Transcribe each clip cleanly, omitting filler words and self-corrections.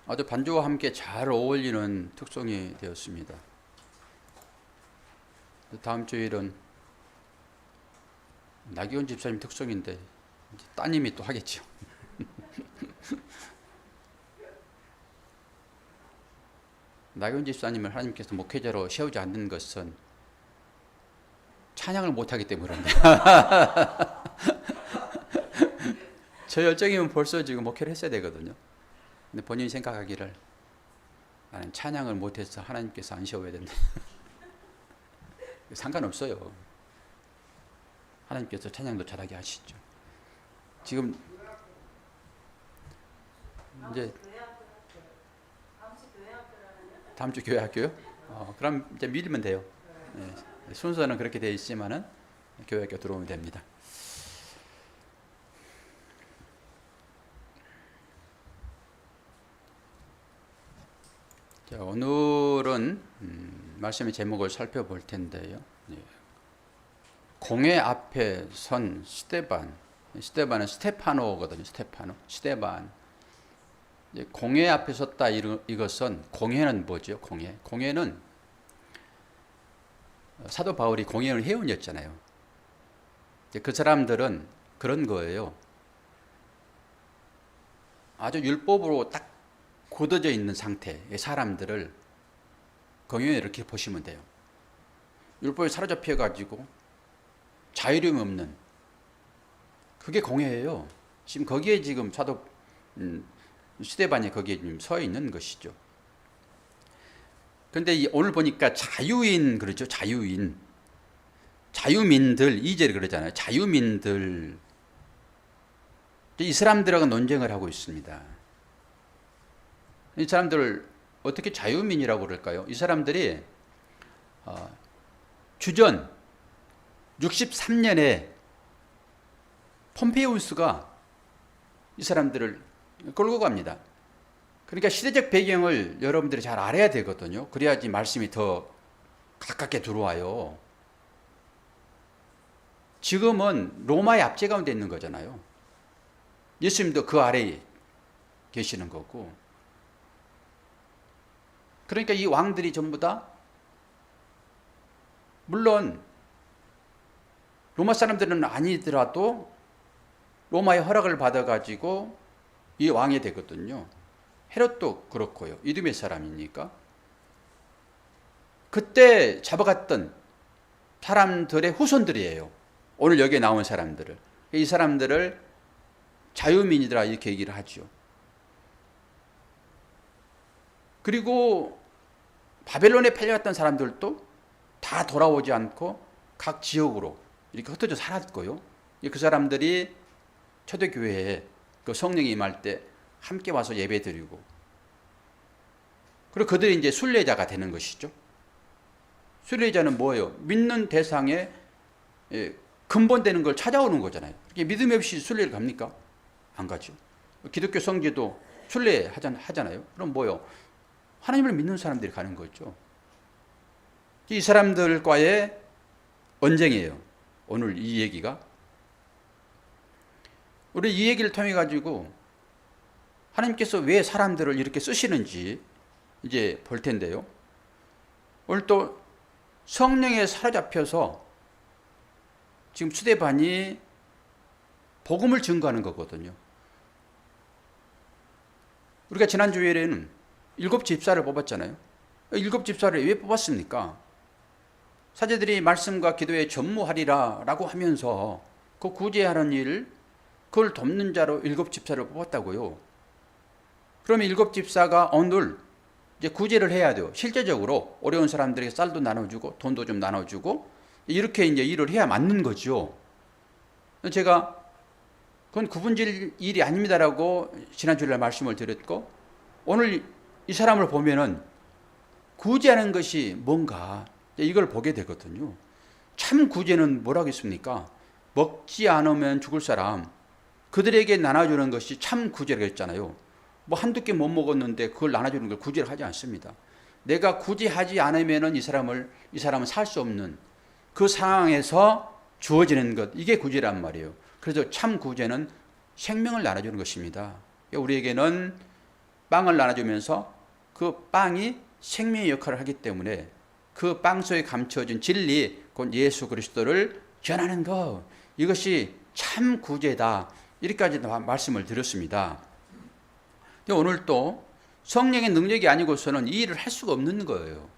아주 반주와 함께 잘 어울리는 특성이 되었습니다. 다음 주일은 나기원 집사님 특성인데 따님이 또 하겠죠. 나기원 집사님을 하나님께서 목회자로 세우지 않는 것은 찬양을 못하기 때문입니다. 저 열정이면 벌써 지금 목회를 했어야 되거든요. 근데 본인이 생각하기를 나는 찬양을 못해서 하나님께서 안 세워야 된다. 상관없어요. 하나님께서 찬양도 잘하게 하시죠. 지금 이제 다음 주 교회 학교요? 그럼 이제 믿으면 돼요. 네, 순서는 그렇게 되어 있지만은 교회 학교 들어오면 됩니다. 자, 오늘은 말씀의 제목을 살펴볼 텐데요. 공회 앞에 선 스데반. 스데반은 스테파노거든요. 스데반. 공회 앞에 섰다 이것은 공회는 뭐죠? 공회는 사도 바울이 공회의 회원이었잖아요. 그 사람들은 그런 거예요. 아주 율법으로 딱 굳어져 있는 상태의 사람들을 공회에 이렇게 보시면 돼요. 율법에 사로잡혀 가지고 자유로움이 없는 그게 공회예요. 지금 거기에 지금 사도 스데반이 거기에 지금 서 있는 것이죠. 그런데 오늘 보니까 자유인 그러죠. 자유민들 2절에 그러잖아요. 자유민들 이 사람들하고 논쟁을 하고 있습니다. 이 사람들을 어떻게 자유민이라고 그럴까요? 이 사람들이 주전 63년에 폼페이우스가 이 사람들을 끌고 갑니다. 그러니까 시대적 배경을 여러분들이 잘 알아야 되거든요. 그래야지 말씀이 더 가깝게 들어와요. 지금은 로마의 압제 가운데 있는 거잖아요. 예수님도 그 아래에 계시는 거고. 그러니까 이 왕들이 전부 다 물론 로마 사람들은 아니더라도 로마의 허락을 받아가지고 이 왕이 되거든요. 헤롯도 그렇고요. 이두메 사람이니까. 그때 잡아갔던 사람들의 후손들이에요. 오늘 여기에 나온 사람들을. 이 사람들을 자유민이더라 이렇게 얘기를 하죠. 그리고 바벨론에 팔려갔던 사람들도 다 돌아오지 않고 각 지역으로 이렇게 흩어져 살았고요. 그 사람들이 초대교회에 그 성령이 임할 때 함께 와서 예배드리고 그리고 그들이 이제 순례자가 되는 것이죠. 순례자는 뭐예요? 믿는 대상에 근본되는 걸 찾아오는 거잖아요. 믿음 없이 순례를 갑니까? 안 가죠. 기독교 성지도 순례 하잖아요. 그럼 뭐예요? 하나님을 믿는 사람들이 가는 거죠. 이 사람들과의 언쟁이에요. 오늘 이 얘기가. 우리 이 얘기를 통해 가지고 하나님께서 왜 사람들을 이렇게 쓰시는지 이제 볼 텐데요. 오늘 또 성령에 사로잡혀서 지금 스데반이 복음을 증거하는 거거든요. 우리가 지난 주일에는 7 집사를 뽑았잖아요. 7 집사를 왜 뽑았습니까? 사제들이 말씀과 기도에 전무하리라 라고 하면서 그 구제하는 일, 그걸 돕는 자로 7 집사를 뽑았다고요. 그러면 7 집사가 오늘 이제 구제를 해야 돼요. 실제적으로 어려운 사람들에게 쌀도 나눠주고 돈도 좀 나눠주고 이렇게 이제 일을 해야 맞는 거죠. 제가 그건 구분질 일이 아닙니다라고 지난주에 말씀을 드렸고 오늘 이 사람을 보면은 구제하는 것이 뭔가 이걸 보게 되거든요. 참 구제는 뭐라고 했습니까? 먹지 않으면 죽을 사람 그들에게 나눠주는 것이 참 구제라고 했잖아요. 뭐 한두 개 못 먹었는데 그걸 나눠주는 걸 구제를 하지 않습니다. 내가 구제하지 않으면 이 사람은 살 수 없는 그 상황에서 주어지는 것, 이게 구제란 말이에요. 그래서 참 구제는 생명을 나눠주는 것입니다. 우리에게는 빵을 나눠주면서 그 빵이 생명의 역할을 하기 때문에 그 빵 속에 감춰진 진리, 곧 예수 그리스도를 전하는 것, 이것이 참 구제다. 이렇게까지 말씀을 드렸습니다. 오늘 또 성령의 능력이 아니고서는 이 일을 할 수가 없는 거예요.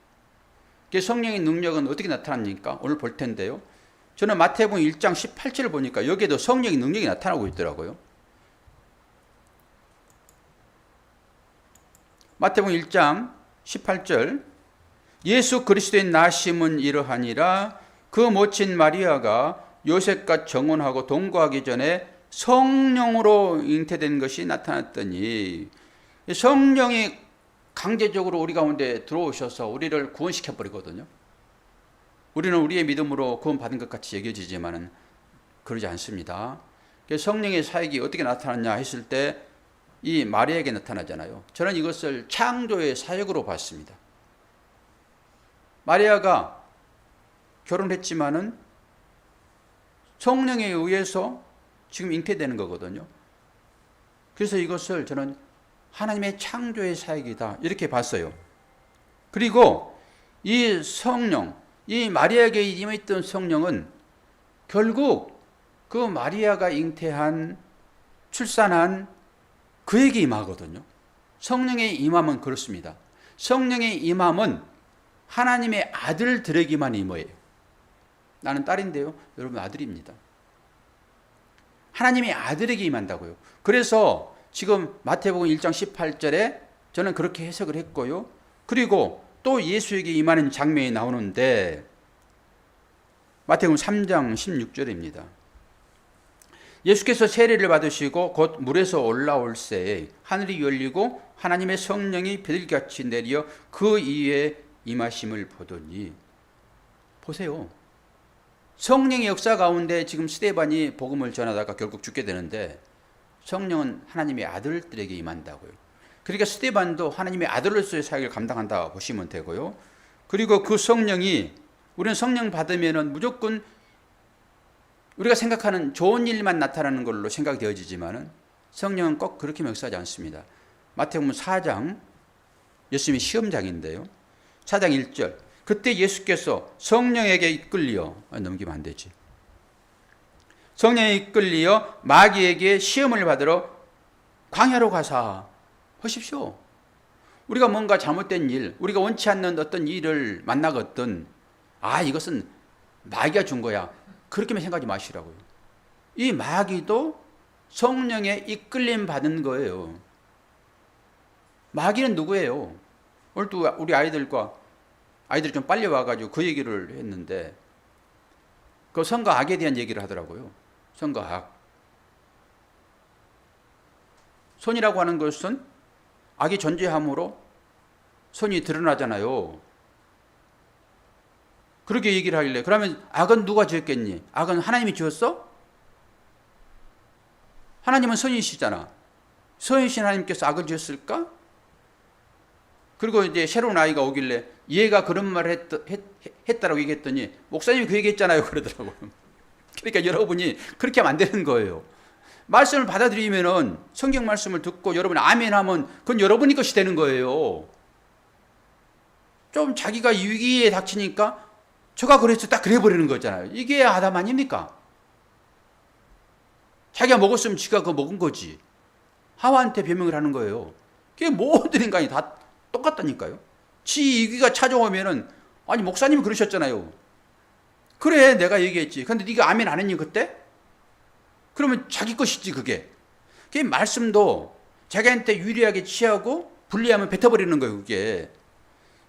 성령의 능력은 어떻게 나타납니까? 오늘 볼 텐데요. 저는 마태복음 1장 18절을 보니까 여기에도 성령의 능력이 나타나고 있더라고요. 마태복음 1장 18절, 예수 그리스도의 나심은 이러하니라. 그 모친 마리아가 요셉과 정혼하고 동거하기 전에 성령으로 잉태된 것이 나타났더니, 성령이 강제적으로 우리 가운데 들어오셔서 우리를 구원시켜 버리거든요. 우리는 우리의 믿음으로 구원받은 것 같이 여겨지지만은 그러지 않습니다. 성령의 사역이 어떻게 나타났냐 했을 때 이 마리아에게 나타나잖아요. 저는 이것을 창조의 사역으로 봤습니다. 마리아가 결혼했지만은 성령에 의해서 지금 잉태되는 거거든요. 그래서 이것을 저는 하나님의 창조의 사역이다 이렇게 봤어요. 그리고 이 성령, 이 마리아에게 임했던 성령은 결국 그 마리아가 잉태한, 출산한 그에게 임하거든요. 성령의 임함은 그렇습니다. 성령의 임함은 하나님의 아들들에게만 임해요. 나는 딸인데요, 여러분 아들입니다. 하나님의 아들에게 임한다고요. 그래서 지금 마태복음 1장 18절에 저는 그렇게 해석을 했고요. 그리고 또 예수에게 임하는 장면이 나오는데 마태복음 3장 16절입니다. 예수께서 세례를 받으시고 곧 물에서 올라올 새에 하늘이 열리고 하나님의 성령이 비둘기같이 내려 그 위에 임하심을 보더니, 보세요. 성령의 역사 가운데 지금 스데반이 복음을 전하다가 결국 죽게 되는데 성령은 하나님의 아들들에게 임한다고요. 그러니까 스데반도 하나님의 아들로서의 사역을 감당한다 보시면 되고요. 그리고 그 성령이, 우리는 성령 받으면은 무조건 우리가 생각하는 좋은 일만 나타나는 걸로 생각이 되어지지만은 성령은 꼭 그렇게 역사하지 않습니다. 마태복음 4장, 예수님의 시험장인데요. 4장 1절. 그때 예수께서 성령에게 이끌려, 넘기면 안 되지. 성령에 이끌려 마귀에게 시험을 받으러 광야로 가사 하십시오. 우리가 뭔가 잘못된 일, 우리가 원치 않는 어떤 일을 만나거든, 이것은 마귀가 준 거야, 그렇게만 생각하지 마시라고요. 이 마귀도 성령에 이끌림 받은 거예요. 마귀는 누구예요? 오늘도 우리 아이들이 좀 빨리 와가지고 그 얘기를 했는데, 그 선과 악에 대한 얘기를 하더라고요. 선과 악. 선이라고 하는 것은 악이 존재함으로 선이 드러나잖아요. 그렇게 얘기를 하길래, 그러면 악은 누가 지었겠니? 악은 하나님이 지었어? 하나님은 선이시잖아. 선이신 하나님께서 악을 지었을까? 그리고 이제 새로운 아이가 오길래 얘가 그런 말을 했다라고 얘기했더니 목사님이 그 얘기했잖아요 그러더라고요. 그러니까 여러분이 그렇게 하면 안 되는 거예요. 말씀을 받아들이면은, 성경 말씀을 듣고 여러분이 아멘 하면 그건 여러분이 것이 되는 거예요. 좀 자기가 위기에 닥치니까 저가 그랬어 딱 그래 버리는 거잖아요. 이게 아담 아닙니까? 자기가 먹었으면 지가 그거 먹은 거지. 하와한테 변명을 하는 거예요. 그게 모든 인간이 다 똑같다니까요. 지 위기가 찾아오면은, 아니 목사님이 그러셨잖아요. 그래 내가 얘기했지. 근데 네가 아멘 안 했니 그때? 그러면 자기 것이지 그게. 그게 말씀도 자기한테 유리하게 취하고 불리하면 뱉어버리는 거예요 그게.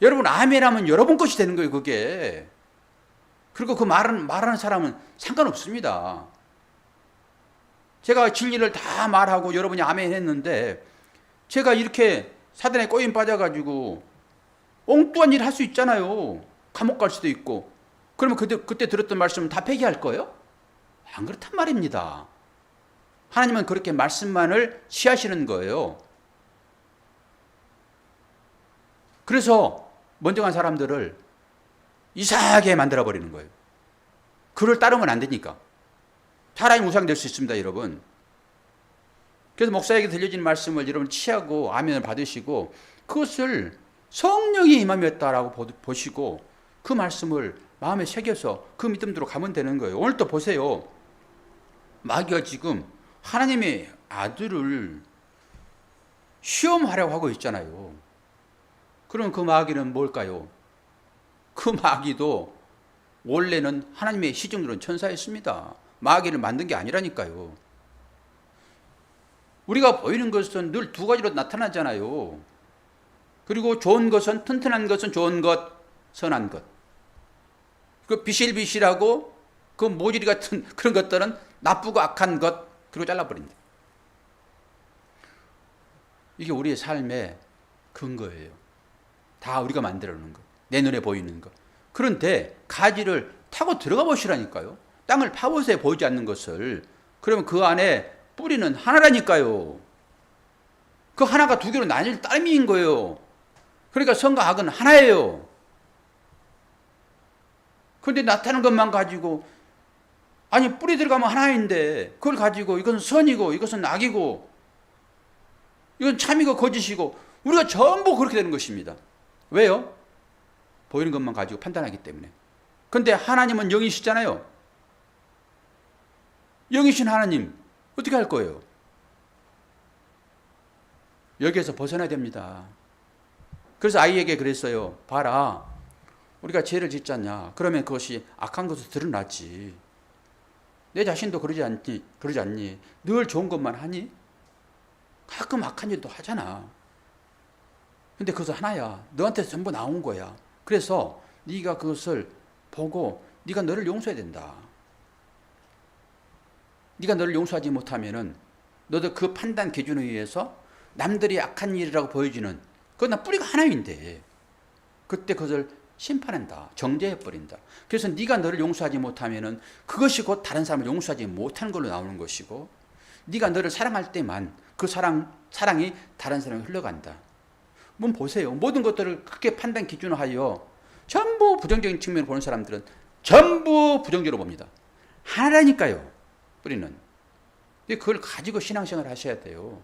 여러분 아멘 하면 여러분 것이 되는 거예요 그게. 그리고 그 말하는 사람은 상관없습니다. 제가 진리를 다 말하고 여러분이 아멘 했는데, 제가 이렇게 사단에 꼬임 빠져가지고 엉뚱한 일 할 수 있잖아요. 감옥 갈 수도 있고. 그러면 그때 들었던 말씀은 다 폐기할 거예요? 안 그렇단 말입니다. 하나님은 그렇게 말씀만을 취하시는 거예요. 그래서 먼저 간 사람들을 이상하게 만들어버리는 거예요. 그를 따르면 안 되니까. 사람이 우상이 될 수 있습니다, 여러분. 그래서 목사에게 들려진 말씀을 여러분 취하고 아멘을 받으시고 그것을 성령이 임함이었다라고 보시고 그 말씀을 마음에 새겨서 그 믿음대로 가면 되는 거예요. 오늘 또 보세요. 마귀가 지금 하나님의 아들을 시험하려고 하고 있잖아요. 그럼 그 마귀는 뭘까요? 그 마귀도 원래는 하나님의 시중으로는 천사였습니다. 마귀를 만든 게 아니라니까요. 우리가 보이는 것은 늘 두 가지로 나타나잖아요. 그리고 좋은 것은, 튼튼한 것은 좋은 것, 선한 것. 그 비실비실하고 그 모질이 같은 그런 것들은 나쁘고 악한 것, 그리고 잘라버린다. 이게 우리의 삶의 근거예요. 다 우리가 만들어 놓은 거. 내 눈에 보이는 거. 그런데 가지를 타고 들어가 보시라니까요. 땅을 파보세요. 보이지 않는 것을. 그러면 그 안에 뿌리는 하나라니까요. 그 하나가 두 개로 나뉠 따름인 거예요. 그러니까 선과 악은 하나예요. 그런데 나타나는 것만 가지고, 아니 뿌리 들어가면 하나인데 그걸 가지고 이것은 선이고 이것은 악이고 이건 참이고 거짓이고 우리가 전부 그렇게 되는 것입니다. 왜요? 보이는 것만 가지고 판단하기 때문에. 그런데 하나님은 영이시잖아요. 영이신 하나님 어떻게 할 거예요? 여기에서 벗어나야 됩니다. 그래서 아이에게 그랬어요. 봐라, 우리가 죄를 짓잖냐. 그러면 그것이 악한 것으로 드러나지. 내 자신도 그러지 않니? 늘 좋은 것만 하니? 가끔 악한 일도 하잖아. 근데 그것은 하나야. 너한테 전부 나온 거야. 그래서 네가 그것을 보고 네가 너를 용서해야 된다. 네가 너를 용서하지 못하면은 너도 그 판단 기준에 의해서 남들이 악한 일이라고 보여지는 그건 나 뿌리가 하나인데 그때 그것을 심판한다. 정죄해버린다. 그래서 네가 너를 용서하지 못하면은 그것이 곧 다른 사람을 용서하지 못하는 걸로 나오는 것이고 네가 너를 사랑할 때만 그 사랑이 다른 사람에 흘러간다. 한번 보세요. 모든 것들을 그렇게 판단 기준으로 하여 전부 부정적인 측면을 보는 사람들은 전부 부정적으로 봅니다. 하나라니까요. 뿌리는. 그걸 가지고 신앙생활을 하셔야 돼요.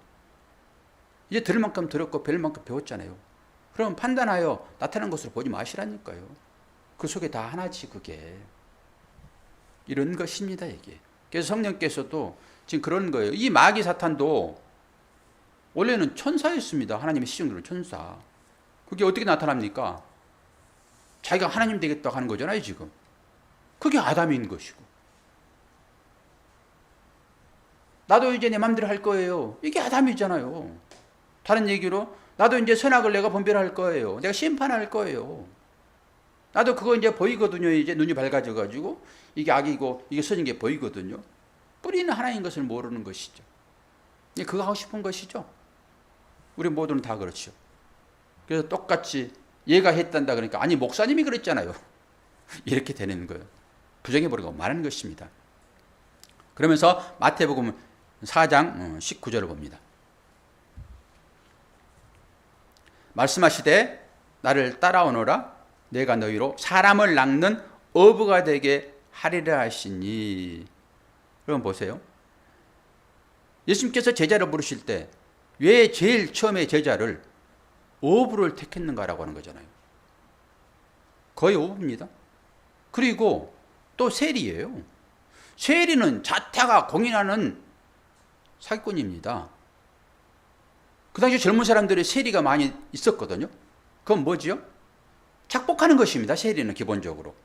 이제 들을 만큼 들었고 배울 만큼 배웠잖아요. 그럼 판단하여 나타난 것으로 보지 마시라니까요. 그 속에 다 하나지 그게. 이런 것입니다 이게. 그래서 성령께서도 지금 그런 거예요. 이 마귀 사탄도 원래는 천사였습니다. 하나님의 시중으로 천사. 그게 어떻게 나타납니까? 자기가 하나님 되겠다고 하는 거잖아요 지금. 그게 아담인 것이고. 나도 이제 내 맘대로 할 거예요. 이게 아담이잖아요. 다른 얘기로 나도 이제 선악을 내가 분별할 거예요. 내가 심판할 거예요. 나도 그거 이제 보이거든요. 이제 눈이 밝아져 가지고 이게 악이고 이게 선인 게 보이거든요. 뿌리는 하나인 것을 모르는 것이죠. 그거 하고 싶은 것이죠. 우리 모두는 다 그렇죠. 그래서 똑같이 얘가 했단다 그러니까 아니 목사님이 그랬잖아요. 이렇게 되는 거예요. 부정해버리고 말하는 것입니다. 그러면서 마태복음 4장 19절을 봅니다. 말씀하시되 나를 따라오너라 내가 너희로 사람을 낚는 어부가 되게 하리라 하시니. 그럼 보세요. 예수님께서 제자를 부르실 때 왜 제일 처음에 제자를 어부를 택했는가라고 하는 거잖아요. 거의 어부입니다. 그리고 또 세리예요. 세리는 자타가 공인하는 사기꾼입니다. 그 당시 젊은 사람들이 세리가 많이 있었거든요. 그건 뭐지요? 착복하는 것입니다. 세리는 기본적으로.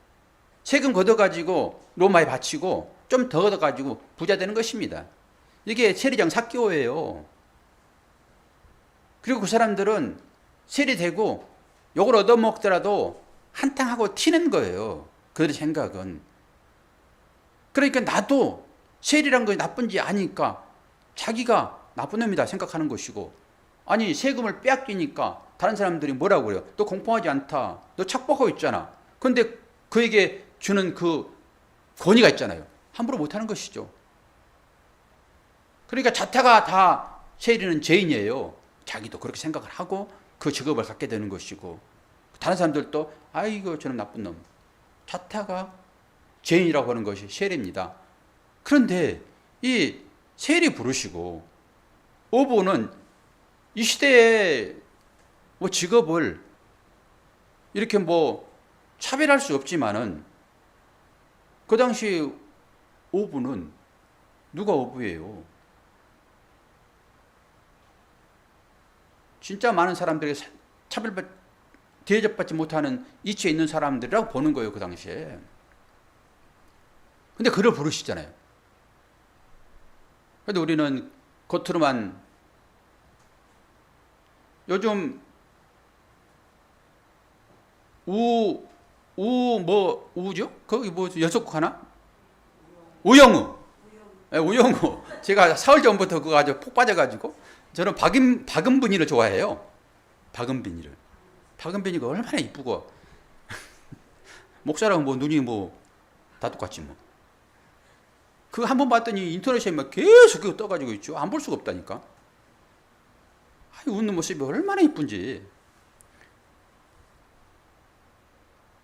세금 걷어가지고 로마에 바치고 좀 더 걷어가지고 부자 되는 것입니다. 이게 세리장 사기오예요. 그리고 그 사람들은 세리 되고 욕을 얻어먹더라도 한탕하고 튀는 거예요. 그들의 생각은. 그러니까 나도 세리란 것이 나쁜지 아니까 자기가 나쁜 놈이다 생각하는 것이고, 아니 세금을 빼앗기니까 다른 사람들이 뭐라고 그래요? 너 공평하지 않다. 너 착복하고 있잖아. 그런데 그에게 주는 그 권위가 있잖아요. 함부로 못하는 것이죠. 그러니까 자타가 다 세리는 죄인이에요. 자기도 그렇게 생각을 하고 그 직업을 갖게 되는 것이고, 다른 사람들도 아이고 저는 나쁜 놈. 자타가 죄인이라고 하는 것이 세리입니다. 그런데 이 세리 부르시고 어부는 이 시대에 뭐 직업을 이렇게 뭐 차별할 수 없지만은 그 당시 어부는 누가 어부예요? 진짜 많은 사람들에게 대접받지 못하는 이치에 있는 사람들이라고 보는 거예요, 그 당시에. 근데 그를 부르시잖아요. 근데 우리는 겉으로만 요즘 우죠? 거기 뭐 여섯국 하나? 우영우. 네, 우영우. 제가 사흘 전부터 그거 아주 폭 빠져가지고 저는 박은빈이를 좋아해요. 박은빈이를. 박은빈이가 얼마나 이쁘고 목사랑 뭐 눈이 뭐 다 똑같지 뭐. 그거 한 번 봤더니 인터넷에 막 계속 그거 떠가지고 있죠. 안 볼 수가 없다니까. 웃는 모습이 얼마나 이쁜지.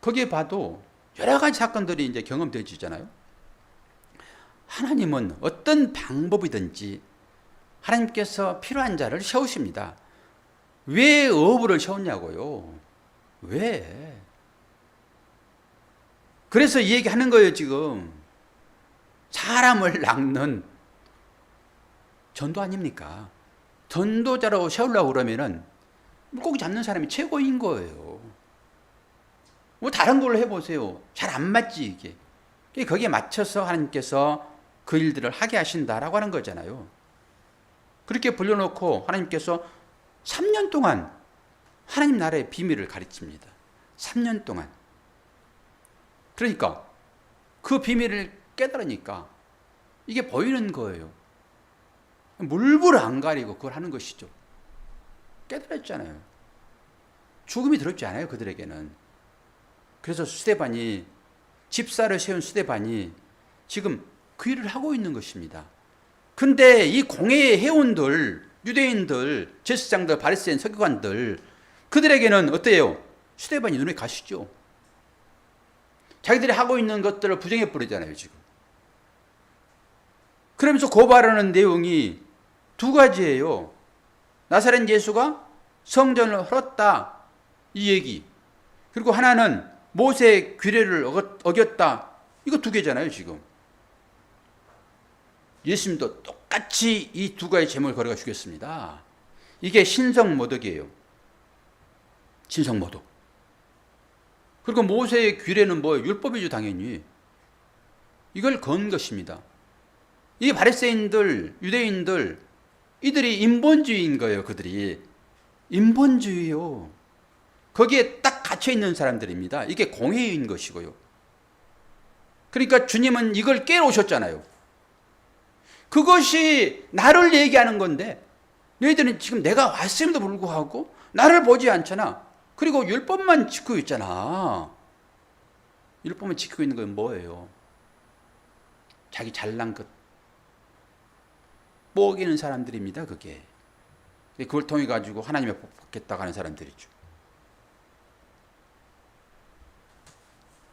거기에 봐도 여러 가지 사건들이 이제 경험되지잖아요. 하나님은 어떤 방법이든지 하나님께서 필요한 자를 세우십니다. 왜 어부를 세웠냐고요? 왜? 그래서 이 얘기 하는 거예요, 지금. 사람을 낚는 전도 아닙니까? 전도자로 세우려고 그러면은 물고기 잡는 사람이 최고인 거예요. 뭐 다른 걸로 해보세요. 잘 안 맞지, 이게. 거기에 맞춰서 하나님께서 그 일들을 하게 하신다라고 하는 거잖아요. 그렇게 불려놓고 하나님께서 3년 동안 하나님 나라의 비밀을 가르칩니다. 3년 동안. 그러니까 그 비밀을 깨달으니까 이게 보이는 거예요. 물불 안 가리고 그걸 하는 것이죠. 깨달았잖아요. 죽음이 두렵지 않아요, 그들에게는. 그래서 스데반이, 집사를 세운 스데반이 지금 그 일을 하고 있는 것입니다. 근데 이 공회의 회원들, 유대인들, 제사장들, 바리새인, 서기관들, 그들에게는 어때요? 스데반이 눈에 가시죠. 자기들이 하고 있는 것들을 부정해 버리잖아요, 지금. 그러면서 고발하는 내용이 두 가지예요. 나사렛 예수가 성전을 헐었다, 이 얘기. 그리고 하나는 모세의 규례를 어겼다. 이거 두 개잖아요, 지금. 예수님도 똑같이 이 두 가지 제목을 걸어가 주겠습니다. 이게 신성모독이에요. 신성모독. 그리고 모세의 규례는 뭐예요? 율법이죠, 당연히. 이걸 건 것입니다. 이 바리새인들, 유대인들, 이들이 인본주의인 거예요, 그들이. 인본주의요. 거기에 딱 갇혀 있는 사람들입니다. 이게 공회인 것이고요. 그러니까 주님은 이걸 깨러 오셨잖아요. 그것이 나를 얘기하는 건데 너희들은 지금 내가 왔음에도 불구하고 나를 보지 않잖아. 그리고 율법만 지키고 있잖아. 율법만 지키고 있는 건 뭐예요? 자기 잘난 것 뽀기는 사람들입니다. 그게. 그걸 통해 가지고 하나님의 복 받겠다고 하는 사람들이죠.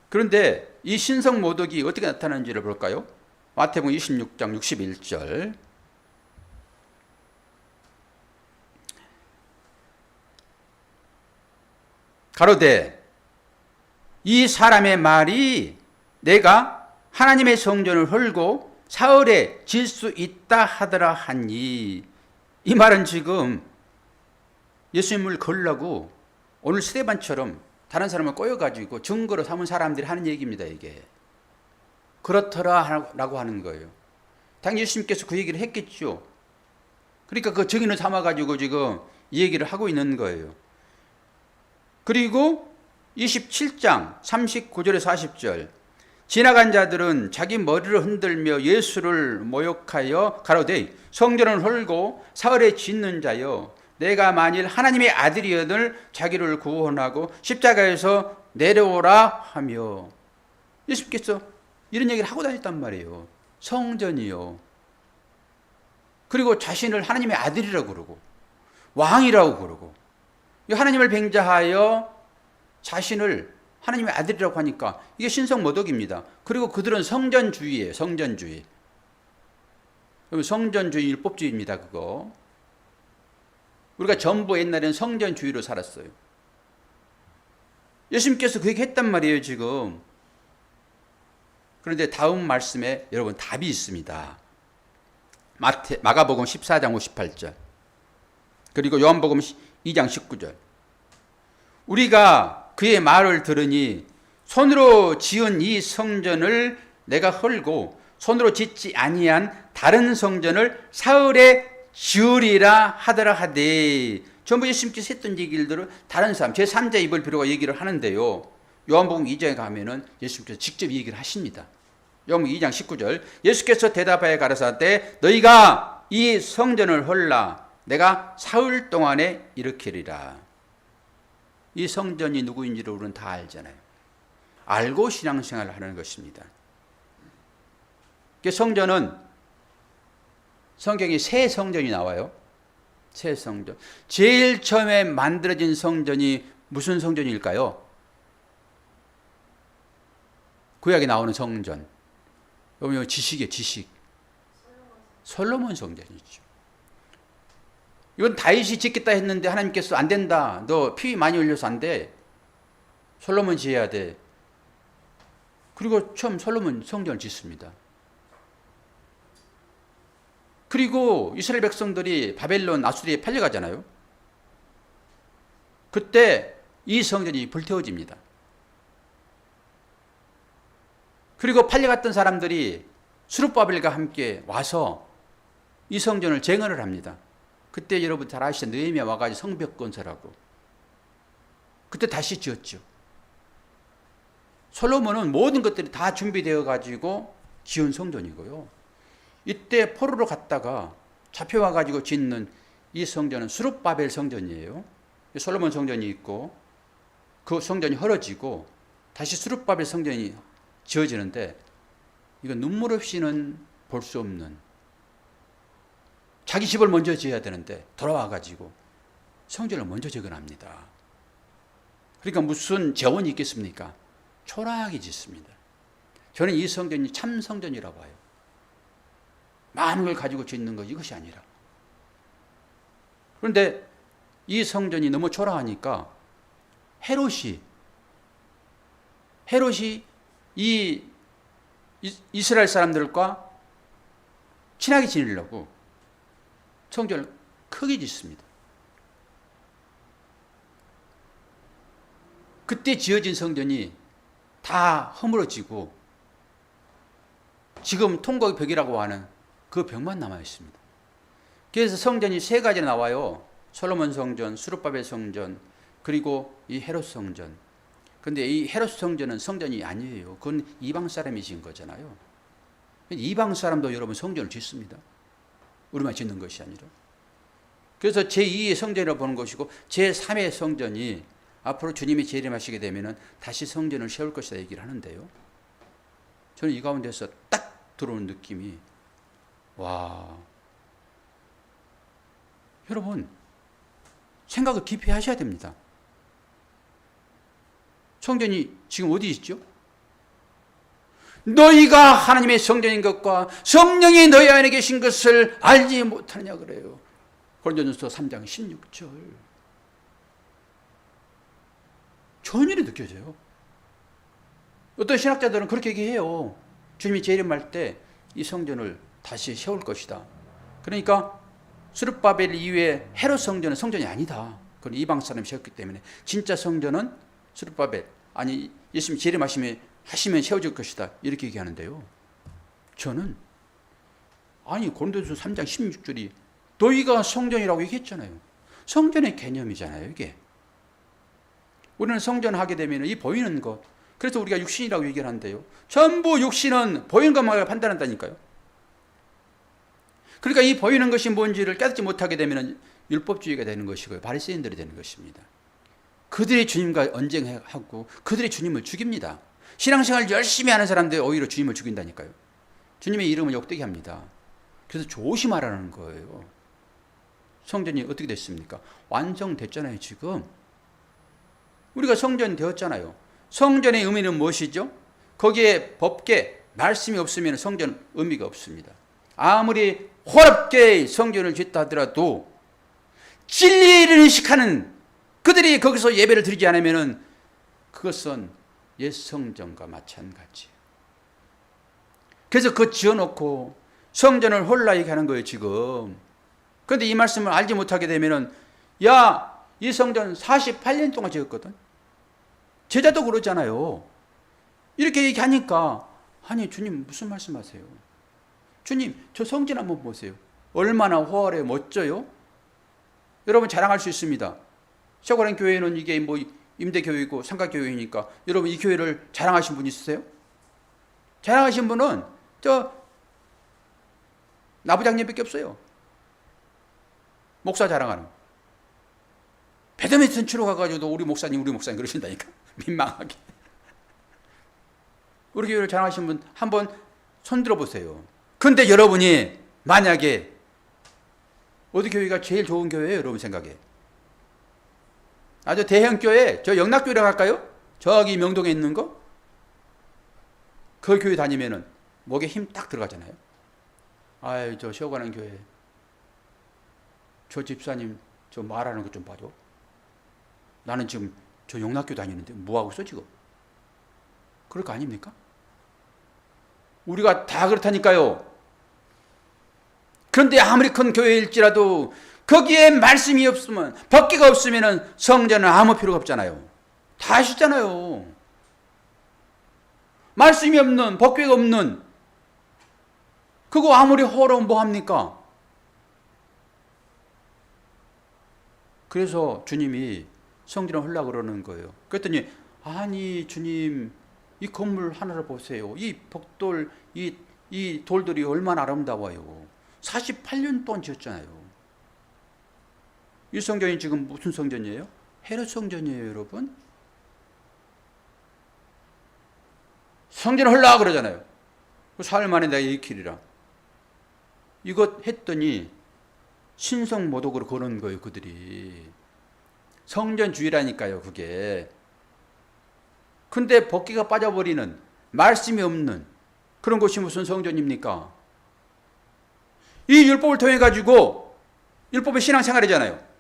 그런데 이 신성모독이 어떻게 나타나는지를 볼까요? 마태복음 26장 61절. 가로되 이 사람의 말이 내가 하나님의 성전을 헐고 사흘에 질 수 있다 하더라 하니, 이 말은 지금 예수님을 걸려고 오늘 스데반처럼 다른 사람을 꼬여가지고 증거로 삼은 사람들이 하는 얘기입니다. 이게 그렇더라 라고 하는 거예요. 당연히 예수님께서 그 얘기를 했겠죠. 그러니까 그 증인을 삼아가지고 지금 이 얘기를 하고 있는 거예요. 그리고 27장 39절에 40절, 지나간 자들은 자기 머리를 흔들며 예수를 모욕하여 가로되 성전을 헐고 사흘에 짓는 자여, 내가 만일 하나님의 아들이여들 자기를 구원하고 십자가에서 내려오라 하며. 예수님께서 이런 얘기를 하고 다녔단 말이에요. 성전이요. 그리고 자신을 하나님의 아들이라고 그러고 왕이라고 그러고 하나님을 뱅자하여 자신을 하나님의 아들이라고 하니까 이게 신성모독입니다. 그리고 그들은 성전주의예요. 성전주의. 성전주의 율법주의입니다. 그거. 우리가 전부 옛날에는 성전주의로 살았어요. 예수님께서 그 얘기 했단 말이에요, 지금. 그런데 다음 말씀에 여러분 답이 있습니다. 마가복음 14장 58절. 그리고 요한복음 2장 19절. 우리가 그의 말을 들으니 손으로 지은 이 성전을 내가 헐고 손으로 짓지 아니한 다른 성전을 사흘에 지으리라 하더라 하되, 전부 예수님께서 했던 얘기들을 다른 사람, 제3자 입을 빌어가 얘기를 하는데요. 요한복음 2장에 가면은 예수님께서 직접 얘기를 하십니다. 요한복음 2장 19절. 예수께서 대답하여 가라사대 너희가 이 성전을 헐라 내가 사흘 동안에 일으키리라. 이 성전이 누구인지를 우리는 다 알잖아요. 알고 신앙생활을 하는 것입니다. 성전은 성경에 새 성전이 나와요. 새 성전. 제일 처음에 만들어진 성전이 무슨 성전일까요? 구약에 나오는 성전. 여러분 지식이에요, 지식. 솔로몬 성전이죠. 이건 다윗이 짓겠다 했는데 하나님께서 안 된다. 너 피 많이 흘려서 안 돼. 솔로몬 지어야 돼. 그리고 처음 솔로몬 성전을 짓습니다. 그리고 이스라엘 백성들이 바벨론 아수리에 팔려가잖아요. 그때 이 성전이 불태워집니다. 그리고 팔려갔던 사람들이 스룹바벨과 함께 와서 이 성전을 재건을 합니다. 그때 여러분 잘 아시죠? 느헤미야 와가지고 성벽 건설하고 그때 다시 지었죠. 솔로몬은 모든 것들이 다 준비되어 가지고 지은 성전이고요. 이때 포로로 갔다가 잡혀와 가지고 짓는 이 성전은 스룹바벨 성전이에요. 솔로몬 성전이 있고 그 성전이 헐어지고 다시 스룹바벨 성전이 지어지는데, 이건 눈물 없이는 볼 수 없는, 자기 집을 먼저 지어야 되는데 돌아와 가지고 성전을 먼저 재건합니다. 그러니까 무슨 재원이 있겠습니까? 초라하게 짓습니다. 저는 이 성전이 참 성전이라고 봐요. 많은 걸 가지고 짓는 것, 이것이 아니라. 그런데 이 성전이 너무 초라하니까 헤롯이 이 이스라엘 사람들과 친하게 지내려고 성전을 크게 짓습니다. 그때 지어진 성전이 다 허물어지고 지금 통곡의 벽이라고 하는 그 벽만 남아 있습니다. 그래서 성전이 세 가지 나와요. 솔로몬 성전, 스룹바벨 성전, 그리고 이 헤롯 성전. 근데 이 헤롯 성전은 성전이 아니에요. 그건 이방 사람이 지은 거잖아요. 이방 사람도 여러분 성전을 짓습니다. 우리만 짓는 것이 아니라. 그래서 제2의 성전이라고 보는 것이고, 제3의 성전이 앞으로 주님이 재림하시게 되면 다시 성전을 세울 것이다 얘기를 하는데요. 저는 이 가운데서 딱 들어오는 느낌이, 와, 여러분 생각을 깊이 하셔야 됩니다. 성전이 지금 어디 있죠? 너희가 하나님의 성전인 것과 성령이 너희 안에 계신 것을 알지 못하느냐 그래요. 고린도전서 3장 16절. 전율이 느껴져요. 어떤 신학자들은 그렇게 얘기해요. 주님이 재림할 때 이 성전을 다시 세울 것이다. 그러니까 스룹바벨 이후에 헤롯 성전은 성전이 아니다. 그건 이방 사람이 세웠기 때문에 진짜 성전은 스룹바벨, 아니 예수님 재림하시면 세워질 것이다 이렇게 얘기하는데요. 저는 고린도전서 3장 16절이 너희가 성전이라고 얘기했잖아요. 성전의 개념이잖아요. 이게 우리는 성전하게 되면 이 보이는 것, 그래서 우리가 육신이라고 얘기를 하는데요. 전부 육신은 보이는 것만 판단한다니까요. 그러니까 이 보이는 것이 뭔지를 깨닫지 못하게 되면 율법주의가 되는 것이고요. 바리새인들이 되는 것입니다. 그들이 주님과 언쟁하고 그들이 주님을 죽입니다. 신앙생활 열심히 하는 사람들이 오히려 주님을 죽인다니까요. 주님의 이름을 욕되게 합니다. 그래서 조심하라는 거예요. 성전이 어떻게 됐습니까? 완성됐잖아요. 지금 우리가 성전 되었잖아요. 성전의 의미는 무엇이죠? 거기에 법계, 말씀이 없으면 성전은 의미가 없습니다. 아무리 호랍게 성전을 짓다 하더라도 진리를 인식하는 그들이 거기서 예배를 드리지 않으면은 그것은 옛 성전과 마찬가지예요. 그래서 그거 지어놓고 성전을 홀라 얘기하는 거예요, 지금. 그런데 이 말씀을 알지 못하게 되면은, 야, 이 성전 48년 동안 지었거든. 제자도 그러잖아요. 이렇게 얘기하니까, 아니, 주님 무슨 말씀하세요? 주님, 저 성전 한번 보세요. 얼마나 호화해요, 멋져요? 여러분 자랑할 수 있습니다. 셔가란 교회는 이게 뭐 임대교회이고 상가교회이니까 여러분 이 교회를 자랑하신 분 있으세요? 자랑하신 분은 저 나부장님밖에 없어요. 목사 자랑하는. 배드민턴 치러 가가지고도 우리 목사님 그러신다니까. 민망하게. 우리 교회를 자랑하신 분 한번 손 들어보세요. 근데 여러분이 만약에 어디 교회가 제일 좋은 교회예요, 여러분 생각에? 아주 대형교회, 저 영락교회라고 할까요? 저기 명동에 있는 거? 그 교회 다니면은 목에 힘 딱 들어가잖아요. 아유, 저 쉬어가는 교회. 저 집사님 저 말하는 거 좀 봐줘. 나는 지금 저 영락교회 다니는데 뭐하고 있어 지금? 그럴 거 아닙니까? 우리가 다 그렇다니까요. 그런데 아무리 큰 교회일지라도 거기에 말씀이 없으면, 법궤가 없으면 성전은 아무 필요가 없잖아요. 다 아시잖아요. 말씀이 없는, 법궤가 없는, 그거 아무리 호러면 뭐합니까? 그래서 주님이 성전을 헐라 그러는 거예요. 그랬더니, 아니 주님, 이 건물 하나를 보세요. 이 벽돌, 이 돌들이 얼마나 아름다워요. 48년 동안 지었잖아요. 이 성전이 지금 무슨 성전이에요? 헤롯 성전이에요, 여러분. 성전을 헐라 그러잖아요. 사흘 만에 내가 일으키리라. 이것 했더니 신성모독으로 거는 거예요, 그들이. 성전주의라니까요, 그게. 근데 법궤가 빠져버리는, 말씀이 없는 그런 곳이 무슨 성전입니까? 이 율법을 통해 가지고, 율법의 신앙생활이잖아요.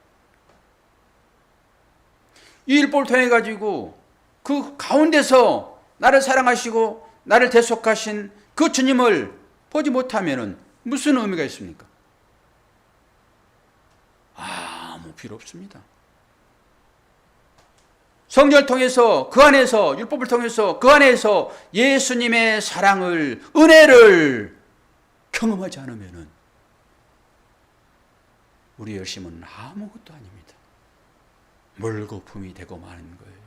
이 율법을 통해 가지고 그 가운데서 나를 사랑하시고 나를 대속하신 그 주님을 보지 못하면은 무슨 의미가 있습니까? 아무 필요 없습니다. 성경을 통해서 그 안에서, 율법을 통해서 그 안에서 예수님의 사랑을, 은혜를 경험하지 않으면은 우리 열심은 아무것도 아닙니다. 멀거품이 되고 마는 거예요.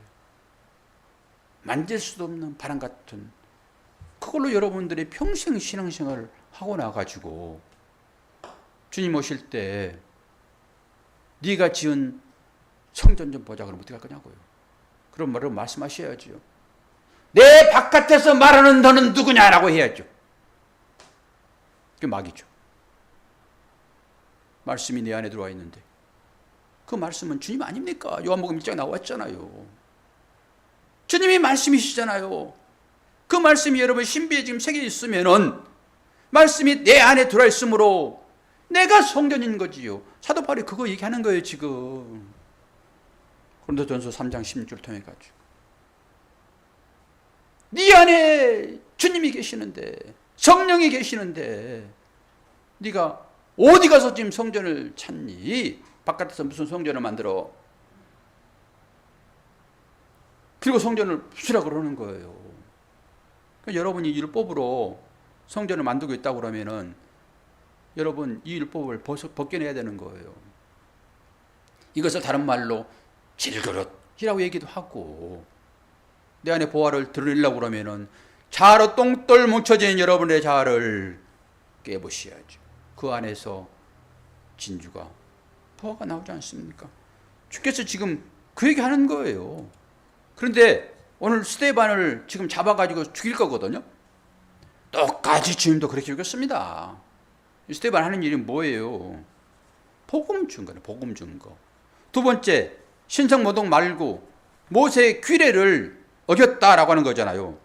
만질 수도 없는 바람 같은, 그걸로 여러분들이 평생 신앙생활을 하고 나가지고 주님 오실 때 네가 지은 성전 좀 보자 그러면 어떻게 할 거냐고요. 그런 말을 말씀하셔야죠. 내 바깥에서 말하는 너는 누구냐라고 해야죠. 그게 막이죠. 말씀이 내 안에 들어와 있는데 그 말씀은 주님 아닙니까? 요한복음 1장에 나왔잖아요. 주님이 말씀이시잖아요. 그 말씀이 여러분 신비에 지금 새겨 있으면은 말씀이 내 안에 들어와 있으므로 내가 성전인 거지요. 사도 바울이 그거 얘기하는 거예요, 지금. 고린도전서 3장 16절 통해 가지고. 네 안에 주님이 계시는데, 성령이 계시는데 네가 어디 가서 지금 성전을 찾니? 바깥에서 무슨 성전을 만들어? 그리고 성전을 부수라 그러는 거예요. 그러니까 여러분이 율법으로 성전을 만들고 있다고 그러면은 여러분 이 율법을 벗겨내야 되는 거예요. 이것을 다른 말로 질그릇이라고 얘기도 하고, 내 안에 보화를 드러내려고 그러면은 자로 똥돌 뭉쳐진 여러분의 자아를 깨보셔야죠. 그 안에서 진주가, 보화가 나오지 않습니까? 주께서 지금 그 얘기 하는 거예요. 그런데 오늘 스데반을 지금 잡아가지고 죽일 거거든요. 똑같이 주님도 그렇게 죽였습니다. 스데반 하는 일이 뭐예요? 복음 준 거예요. 복음 준 거. 두 번째, 신성모독 말고 모세의 규례를 어겼다라고 하는 거잖아요.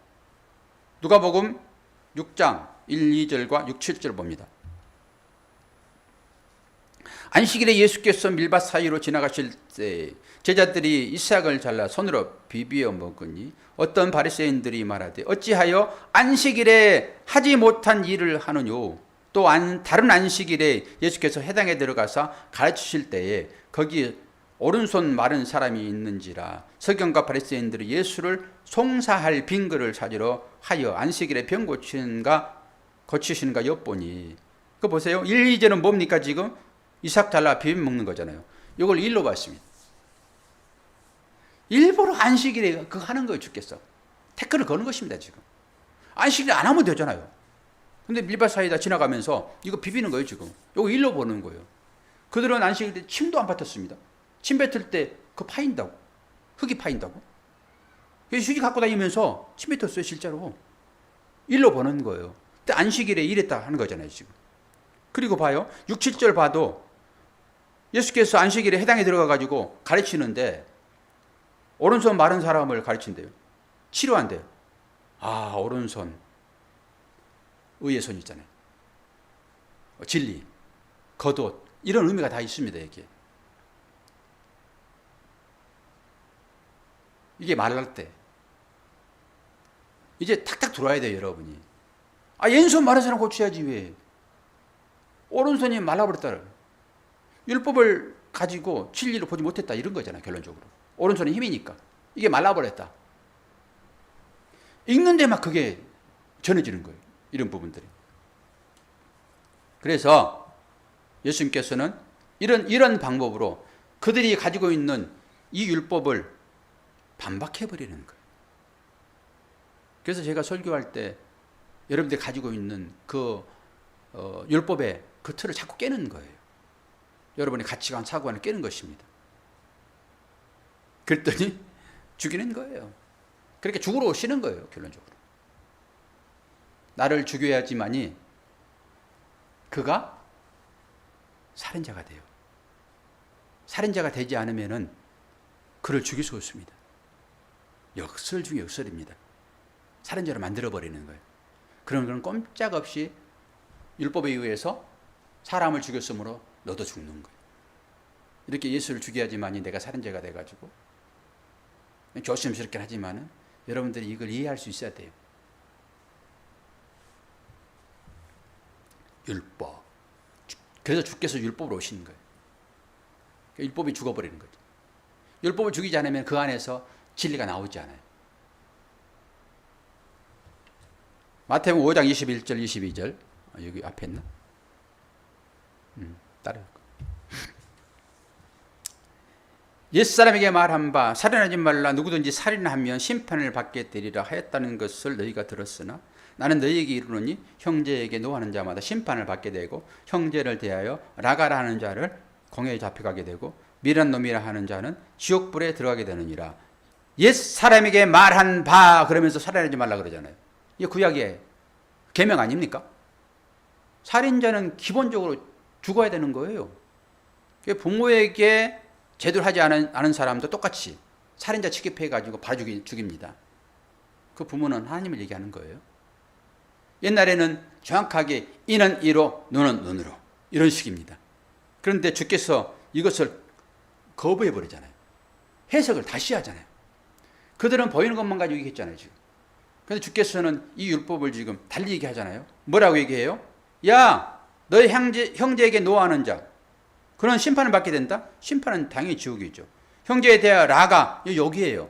누가복음 6장 1, 2절과 6, 7절 봅니다. 안식일에 예수께서 밀밭 사이로 지나가실 때 제자들이 이삭을 잘라 손으로 비비어 먹으니 어떤 바리새인들이 말하되 어찌하여 안식일에 하지 못한 일을 하느뇨. 또 다른 안식일에 예수께서 회당에 들어가서 가르치실 때에 거기 오른손 마른 사람이 있는지라. 서경과 바리새인들이 예수를 송사할 빙글을 찾으러 하여 안식일에 병 고치시는가 엿보니. 그거 보세요. 1, 2절은 뭡니까 지금? 이삭 잘라 비벼 먹는 거잖아요. 이걸 일로 봤습니다. 일부러 안식일에 그거 하는 거예요. 주께서 태클을 거는 것입니다. 지금 안식일 안 하면 되잖아요. 근데 밀밭 사이다 지나가면서 이거 비비는 거예요. 지금 이거 일로 보는 거예요. 그들은 안식일 때 침도 안 뱉었습니다. 침 뱉을 때 그거 파인다고, 흙이 파인다고. 휴지 갖고 다니면서 침 뱉었어요. 실제로 일로 보는 거예요. 근데 안식일에 이랬다 하는 거잖아요. 지금. 그리고 봐요. 6, 7절 봐도 예수께서 안식일에 회당에 들어가 가지고 가르치는데 오른손 마른 사람을 가르친대요. 치료한대요. 아, 오른손 의의 손 있잖아요. 진리, 겉옷 이런 의미가 다 있습니다. 이게 말할 때 이제 탁탁 들어와야 돼요. 여러분이. 아, 왼손 마른 사람 고쳐야지 왜 오른손이 말라버렸다. 율법을 가지고 진리를 보지 못했다 이런 거잖아요. 결론적으로 오른손에 힘이니까 이게 말라버렸다. 읽는데 막 그게 전해지는 거예요. 이런 부분들이. 그래서 예수님께서는 이런 방법으로 그들이 가지고 있는 이 율법을 반박해버리는 거예요. 그래서 제가 설교할 때 여러분들이 가지고 있는 그 율법의 그 틀을 자꾸 깨는 거예요. 여러분의 가치관, 사고관을 깨는 것입니다. 그랬더니 죽이는 거예요. 그렇게 죽으러 오시는 거예요. 결론적으로. 나를 죽여야지만이 그가 살인자가 돼요. 살인자가 되지 않으면은 그를 죽일 수 없습니다. 역설 중에 역설입니다. 살인자로 만들어버리는 거예요. 그런 건 꼼짝없이 율법에 의해서 사람을 죽였으므로 너도 죽는 거예요. 이렇게 예수를 죽여야지만이 내가 살인자가 돼가지고 조심스럽긴 하지만은 여러분들이 이걸 이해할 수 있어야 돼요. 율법. 그래서 주께서 율법으로 오신 거예요. 율법이 죽어버리는 거죠. 율법을 죽이지 않으면 그 안에서 진리가 나오지 않아요. 마태복음 5장 21절 22절 여기 앞에 있나? 따라할 거. 옛사람에게 말한 바 살인하지 말라. 누구든지 살인하면 심판을 받게 되리라 하였다는 것을 너희가 들었으나 나는 너희에게 이르노니 형제에게 노하는 자마다 심판을 받게 되고 형제를 대하여 라가라 하는 자를 공회에 잡혀가게 되고 미란 놈이라 하는 자는 지옥불에 들어가게 되느니라. 옛사람에게 말한 바 그러면서 살인하지 말라 그러잖아요. 이게 구약의 계명 아닙니까? 살인자는 기본적으로 죽어야 되는 거예요. 부모에게 제대로 하지 않은 사람도 똑같이 살인자 취급해가지고 바로 죽입니다. 그 부모는 하나님을 얘기하는 거예요. 옛날에는 정확하게 이는 이로 눈은 눈으로 이런 식입니다. 그런데 주께서 이것을 거부해버리잖아요. 해석을 다시 하잖아요. 그들은 보이는 것만 가지고 얘기했잖아요. 지금. 그런데 주께서는 이 율법을 지금 달리 얘기하잖아요. 뭐라고 얘기해요? 야, 너희 형제에게 노하는 자 그런 심판을 받게 된다? 심판은 당연히 지옥이죠. 형제에 대하여 라가 여기에요.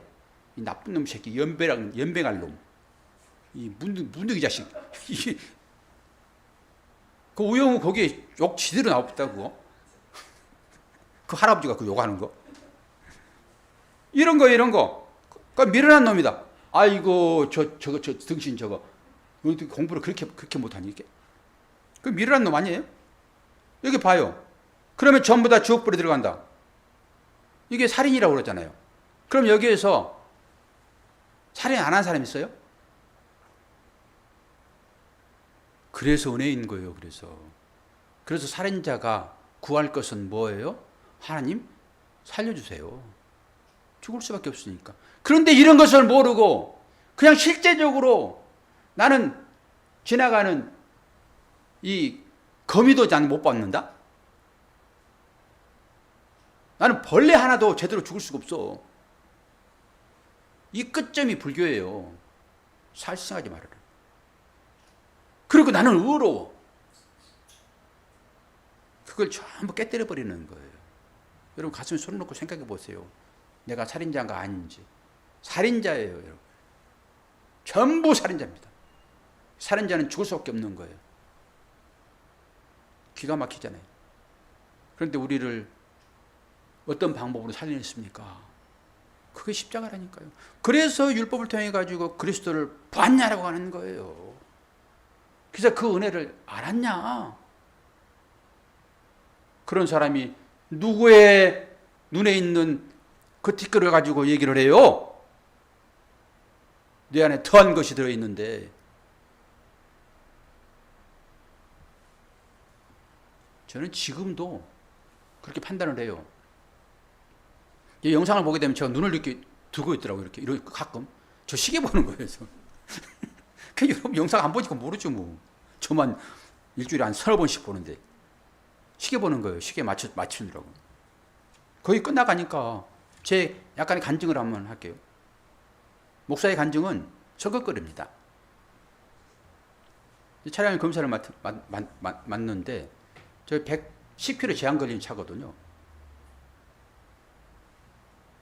이 나쁜 놈 새끼 연병할 놈. 이 문둥이 자식. 그 우영우 거기에 욕 지대로 나왔다고. 그 할아버지가 그 욕하는 거. 이런 거. 그 미련한 놈이다. 아이고 저 등신 저거 공부를 그렇게 못하니 이게. 그 미련한 놈 아니에요? 여기 봐요. 그러면 전부 다 지옥불에 들어간다. 이게 살인이라고 그러잖아요. 그럼 여기에서 살인 안 한 사람 있어요? 그래서 은혜인 거예요. 그래서 살인자가 구할 것은 뭐예요? 하나님 살려주세요. 죽을 수밖에 없으니까. 그런데 이런 것을 모르고 그냥 실제적으로 나는 지나가는 이 거미도 잘 못 받는다? 나는 벌레 하나도 제대로 죽을 수가 없어. 이 끝점이 불교예요. 살생하지 말아라. 그리고 나는 의로워. 그걸 전부 깨뜨려 버리는 거예요. 여러분 가슴에 손을 놓고 생각해 보세요. 내가 살인자인가 아닌지. 살인자예요, 여러분. 전부 살인자입니다. 살인자는 죽을 수밖에 없는 거예요. 기가 막히잖아요. 그런데 우리를 어떤 방법으로 살려냈습니까? 그게 십자가라니까요. 그래서 율법을 통해 가지고 그리스도를 보았냐라고 하는 거예요. 그래서 그 은혜를 알았냐? 그런 사람이 누구의 눈에 있는 그 티끌을 가지고 얘기를 해요? 내 안에 더한 것이 들어있는데. 저는 지금도 그렇게 판단을 해요. 이 영상을 보게 되면 제가 눈을 이렇게 들고 있더라고요. 이렇게 가끔. 저 시계 보는 거예요. 그 여러분 영상 안 보니까 모르죠 뭐. 저만 일주일에 한 30번씩 보는데. 시계 보는 거예요. 시계 맞추느라고. 거의 끝나가니까 제 약간의 간증을 한번 할게요. 목사의 간증은 서걱거립니다. 차량의 검사를 맡는데 저 110km 제한 걸린 차거든요.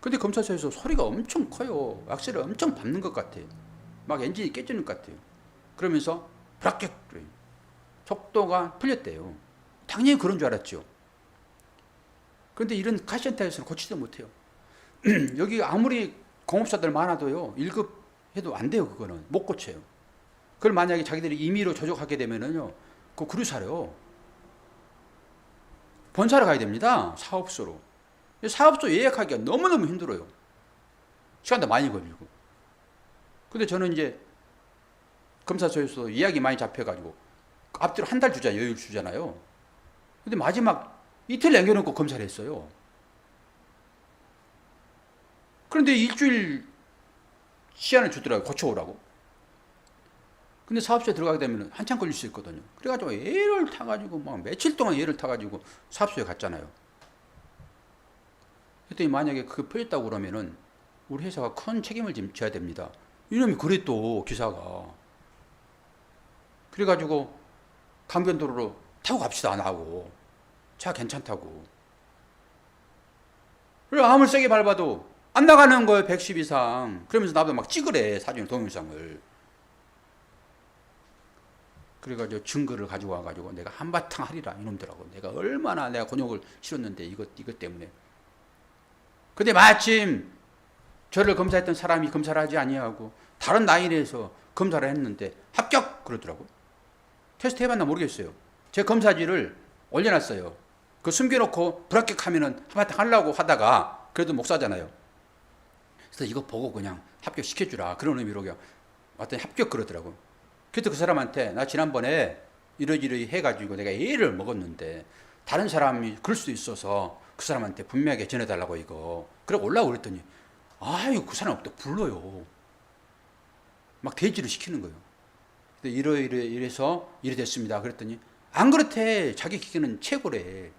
근데 검사소에서 소리가 엄청 커요. 악셀을 엄청 밟는 것 같아요. 막 엔진이 깨지는 것 같아요. 그러면서 브라켓 속도가 풀렸대요. 당연히 그런 줄 알았죠. 그런데 이런 카센터에서는 고치지도 못해요. 여기 아무리 공업사들 많아도요, 1급 해도 안 돼요. 그거는 못 고쳐요. 그걸 만약에 자기들이 임의로 조작하게 되면은요, 그거 그루사려. 본사로 가야 됩니다. 사업소로. 사업소 예약하기가 너무너무 힘들어요. 시간도 많이 걸리고. 근데 저는 이제 검사소에서 예약이 많이 잡혀가지고 앞뒤로 한 달 여유를 주잖아요. 근데 마지막 이틀 남겨놓고 검사를 했어요. 그런데 일주일 시간을 주더라고요. 고쳐오라고. 근데 사업소에 들어가게 되면 한참 걸릴 수 있거든요. 그래가지고 얘를 타가지고 막 며칠 동안 얘를 타가지고 사업소에 갔잖아요. 그랬더니 만약에 그게 풀렸다고 그러면은 우리 회사가 큰 책임을 져야 됩니다. 이놈이 그래 또 기사가. 그래가지고 강변도로로 타고 갑시다 안 하고. 차 괜찮다고. 그리고 아무리 세게 밟아도 안 나가는 거예요. 110 이상. 그러면서 나도 막 찍으래. 사진 동영상을. 그래가지고 증거를 가지고 와가지고 내가 한바탕 하리라 이놈들하고. 내가 얼마나 내가 곤욕을 치렀는데 이것 때문에. 근데 마침 저를 검사했던 사람이 검사를 하지 아니하고 다른 라인에서 검사를 했는데 합격 그러더라고. 테스트 해봤나 모르겠어요. 제 검사지를 올려놨어요. 그 숨겨놓고 불합격하면은 한바탕 하려고 하다가 그래도 목사잖아요. 그래서 이거 보고 그냥 합격시켜주라 그런 의미로 그냥 왔더니 합격 그러더라고. 그래서 그 사람한테 나 지난번에 이러이러이 해가지고 내가 A를 먹었는데 다른 사람이 그럴 수도 있어서 그 사람한테 분명하게 전해달라고 이거. 그러고 올라오고 그랬더니 아유 그 사람 또 불러요. 막 대지를 시키는 거예요. 이래서 이래 됐습니다. 그랬더니 안 그렇대. 자기 기계는 최고래.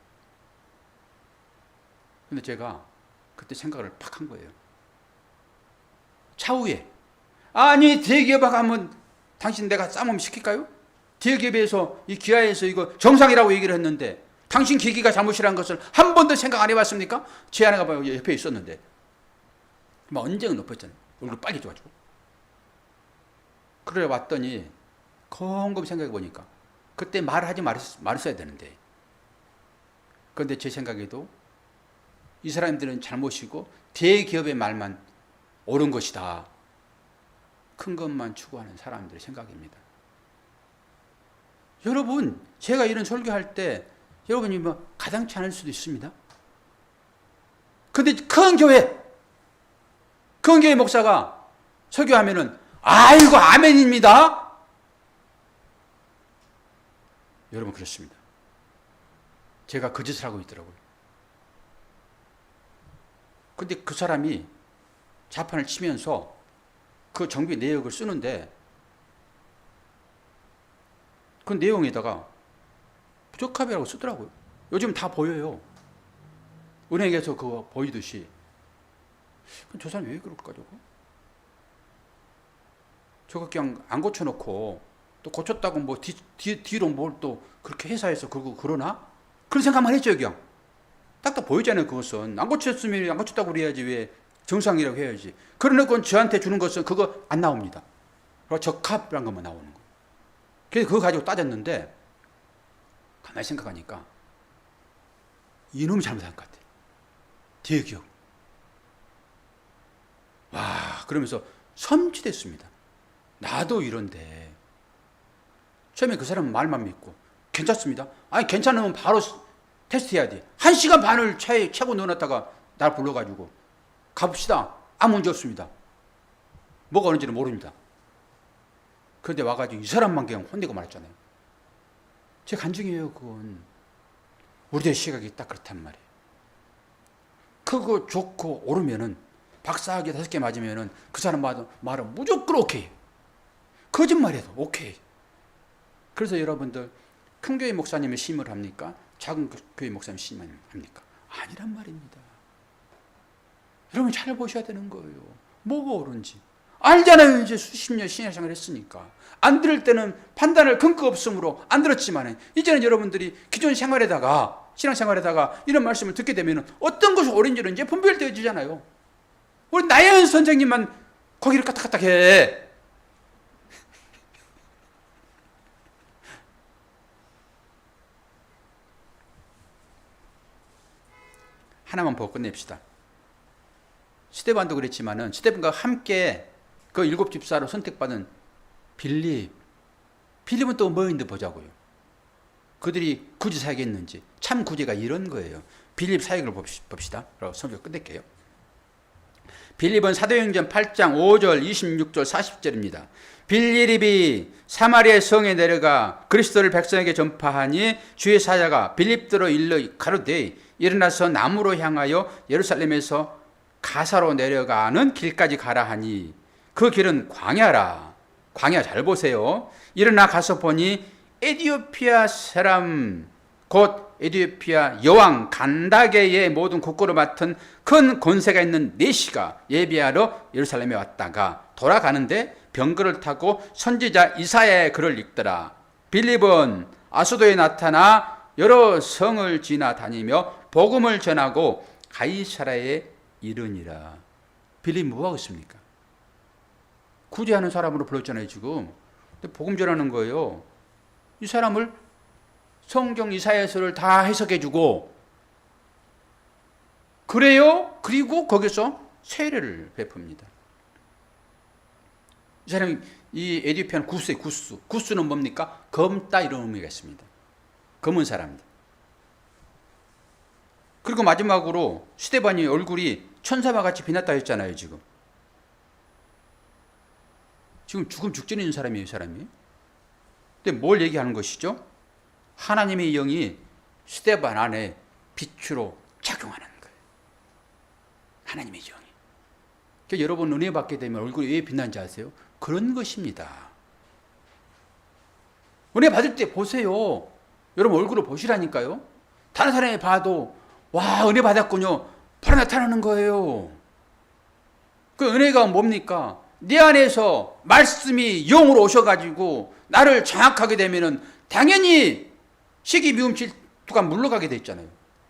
근데 제가 그때 생각을 팍 한 거예요. 차후에 아니 대기업하고 하면 당신 내가 싸움 시킬까요? 대기업에서 이 기아에서 이거 정상이라고 얘기를 했는데 당신 기기가 잘못이라는 것을 한 번도 생각 안 해봤습니까? 제 아내가 옆에 있었는데 막 언쟁은 높았잖아요. 얼굴 빨개져가지고. 그래 왔더니 곰곰이 생각해 보니까 그때 말하지 말았어야 되는데. 그런데 제 생각에도 이 사람들은 잘못이고 대기업의 말만 옳은 것이다. 큰 것만 추구하는 사람들의 생각입니다. 여러분, 제가 이런 설교할 때 여러분이 뭐 가당치 않을 수도 있습니다. 근데 큰 교회 목사가 설교하면은 아이고 아멘입니다. 여러분 그렇습니다. 제가 그 짓을 하고 있더라고요. 근데 그 사람이 자판을 치면서 그 정비 내역을 쓰는데 그 내용에다가 부적합이라고 쓰더라고요. 요즘 다 보여요. 은행에서 그거 보이듯이. 그럼 저 사람 왜 그럴까 저거 그냥 안 고쳐놓고 또 고쳤다고 뭐 뒤로 뭘 또 그렇게 회사에서 그러나? 그런 생각만 했죠. 그냥 딱딱 보이잖아요. 그것은 안 고쳤으면 안 고쳤다고 그래야지. 왜 정상이라고 해야지. 그러놓고 저한테 주는 것은 그거 안 나옵니다. 그리고 적합이란 것만 나오는 거예요. 그래서 그거 가지고 따졌는데 가만히 생각하니까 이놈이 잘못한 것 같아요. 뒤에 기억. 와, 그러면서 섬찟했습니다. 나도 이런데. 처음에 그 사람은 말만 믿고 괜찮습니다. 아니 괜찮으면 바로 테스트해야 돼. 1시간 반을 차에 차고 넣어놨다가 날 불러가지고 가봅시다. 아무 문제 없습니다. 뭐가 오는지는 모릅니다. 그런데 와가지고 이 사람만 그냥 혼내고 말았잖아요. 제 간증이에요. 그건 우리의 시각이 딱 그렇단 말이에요. 그거 좋고 오르면은 박사학위 5개 맞으면은 그 사람 말은 무조건 오케이. 거짓말해도 오케이. 그래서 여러분들 큰 교회 목사님이 심을 합니까? 작은 교회 목사님 심을 합니까? 아니란 말입니다. 여러분 잘 보셔야 되는 거예요. 뭐가 옳은지 알잖아요. 이제 수십 년 신앙생활을 했으니까. 안 들을 때는 판단할 근거 없으므로 안 들었지만 이제는 여러분들이 기존 생활에다가 신앙생활에다가 이런 말씀을 듣게 되면 어떤 것이 옳은지는 이제 분별되어지잖아요. 우리 나연 선생님만 거기를 까딱까딱 해. 하나만 보고 끝냅시다. 스데반도 그랬지만은 스데반과 함께 그 7 집사로 선택받은 빌립은 또 뭐였는데 보자고요. 그들이 구제 사역했는지. 참 구제가 이런 거예요. 빌립 사역을 봅시다. 그리고 설교 끝낼게요. 빌립은 사도행전 8장 5절 26절 40절입니다. 빌립이 사마리아 성에 내려가 그리스도를 백성에게 전파하니 주의 사자가 빌립더러 일러 가로되 일어나서 남으로 향하여 예루살렘에서 가사로 내려가는 길까지 가라 하니 그 길은 광야라. 광야 잘 보세요. 일어나 가서 보니 에디오피아 사람 곧 에디오피아 여왕 간다게의 모든 국고를 맡은 큰 권세가 있는 내시가 예비하러 예루살렘에 왔다가 돌아가는데 병거를 타고 선지자 이사야의 글을 읽더라. 빌립은 아수도에 나타나 여러 성을 지나다니며 복음을 전하고 가이사라에 이르니라. 빌립 뭐하고 있습니까? 구제하는 사람으로 불렀잖아요 지금. 근데 복음 전하는 거예요. 이 사람을 성경 이사야서를 다 해석해주고 그래요. 그리고 거기서 세례를 베풉니다. 이 사람이 이 에디오피아는 구스예요. 구스는 뭡니까? 검다 이런 의미가 있습니다. 검은 사람들. 그리고 마지막으로 스데반이 얼굴이 천사와 같이 빛났다 했잖아요 지금. 지금 죽음 직전에 있는 사람이에요. 이 사람이. 근데 뭘 얘기하는 것이죠? 하나님의 영이 스데반 안에 빛으로 작용하는 거예요. 하나님의 영이. 그러니까 여러분 은혜 받게 되면 얼굴이 왜 빛난지 아세요? 그런 것입니다. 은혜 받을 때 보세요. 여러분 얼굴을 보시라니까요. 다른 사람이 봐도 와 은혜 받았군요. 바로 나타나는 거예요. 그 은혜가 뭡니까? 내 안에서 말씀이 영으로 오셔가지고 나를 장악하게 되면은 당연히 시기, 미움, 질투가 물러가게 됐잖아요.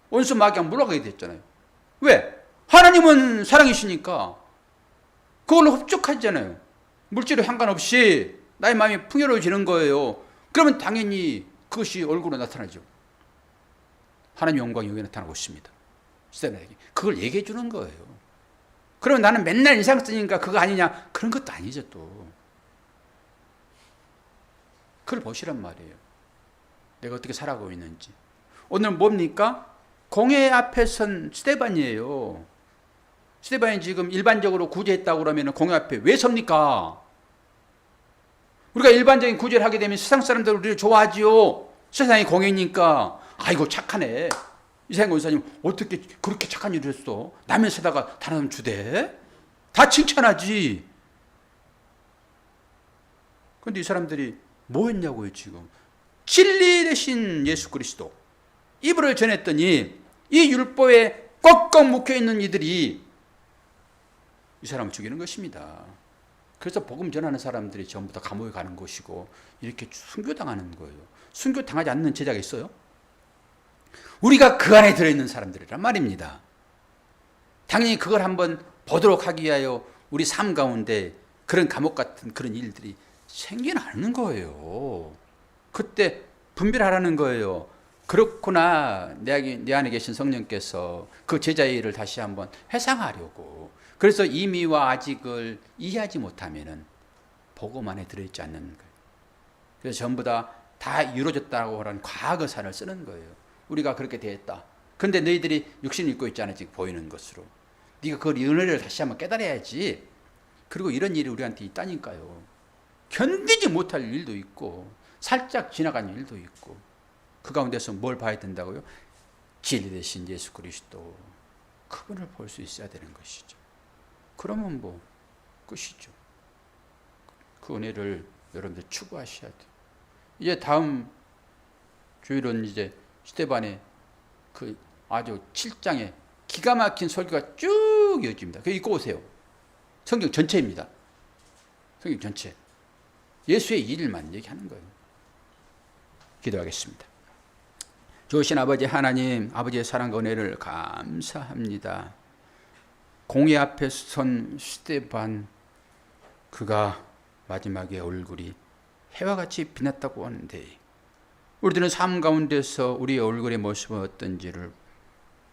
원수, 마귀가 물러가게 됐잖아요. 왜? 하나님은 사랑이시니까 그걸로 흡족하잖아요. 물질에 상관없이 나의 마음이 풍요로워지는 거예요. 그러면 당연히 그것이 얼굴로 나타나죠. 하나님의 영광이 여기 나타나고 있습니다. 시대나에게 그걸 얘기해 주는 거예요. 그러면 나는 맨날 인상 쓰니까 그거 아니냐? 그런 것도 아니죠 또. 그걸 보시란 말이에요. 내가 어떻게 살아가고 있는지. 오늘 뭡니까? 공회 앞에 선 스데반이에요. 스데반이 지금 일반적으로 구제했다고 그러면 공회 앞에 왜 섭니까? 우리가 일반적인 구제를 하게 되면 세상 사람들 우리를 좋아하지요. 세상이 공회니까. 아이고 착하네. 이상한 권사님 어떻게 그렇게 착한 일을 했어? 남의 세다가 다른 사람 주대? 다 칭찬하지. 그런데 이 사람들이 뭐 했냐고요 지금. 진리 대신 예수 그리스도 이불을 전했더니 이 율법의 꽉꽉 묶여 있는 이들이 이 사람을 죽이는 것입니다. 그래서 복음 전하는 사람들이 전부 다 감옥에 가는 것이고 이렇게 순교당하는 거예요. 순교당하지 않는 제자가 있어요? 우리가 그 안에 들어있는 사람들이란 말입니다. 당연히 그걸 한번 보도록 하기 위하여 우리 삶 가운데 그런 감옥 같은 그런 일들이 생겨나는 거예요. 그때 분별하라는 거예요. 그렇구나. 내 안에 계신 성령께서 그 제자의 일을 다시 한번 회상하려고. 그래서 이미와 아직을 이해하지 못하면은 복음 안에 들어있지 않는 거예요. 그래서 전부 다 이루어졌다고 하는 과거사를 쓰는 거예요. 우리가 그렇게 되었다. 그런데 너희들이 육신을 입고 있잖아, 지금 보이는 것으로. 네가 그 은혜를 다시 한번 깨달아야지. 그리고 이런 일이 우리한테 있다니까요. 견디지 못할 일도 있고 살짝 지나간 일도 있고 그 가운데서 뭘 봐야 된다고요? 진리 되신 예수 그리스도, 그분을 볼 수 있어야 되는 것이죠. 그러면 뭐 끝이죠. 그 은혜를 여러분들 추구하셔야 돼요. 이제 다음 주일은 이제 스데반의 그 아주 7장에 기가 막힌 설교가 쭉 이어집니다. 그 읽고 오세요. 성경 전체입니다. 성경 전체. 예수의 일만 얘기하는 거예요. 기도하겠습니다. 좋으신 아버지 하나님, 아버지의 사랑과 은혜를 감사합니다. 공의 앞에 선 스데반, 그가 마지막에 얼굴이 해와 같이 빛났다고 하는데 우리들은 삶 가운데서 우리의 얼굴의 모습은 어떤지를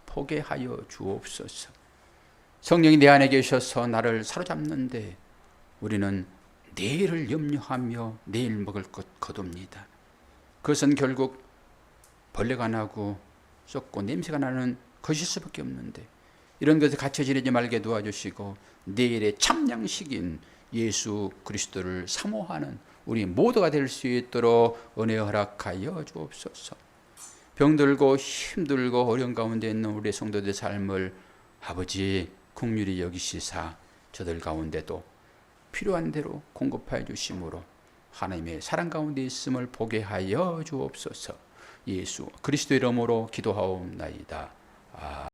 보게 하여 주옵소서. 성령이 내 안에 계셔서 나를 사로잡는데 우리는 내일을 염려하며 내일 먹을 것 거둡니다. 그것은 결국 벌레가 나고 썩고 냄새가 나는 것일 수밖에 없는데 이런 것에 갇혀 지내지 말게 도와주시고 내일의 참 양식인 예수 그리스도를 사모하는 우리 모두가 될 수 있도록 은혜 허락하여 주옵소서. 병들고 힘들고 어려운 가운데 있는 우리 성도들의 삶을 아버지 긍휼히 여기시사 저들 가운데도 필요한 대로 공급하여 주심으로 하나님의 사랑 가운데 있음을 보게 하여 주옵소서. 예수 그리스도 이름으로 기도하옵나이다.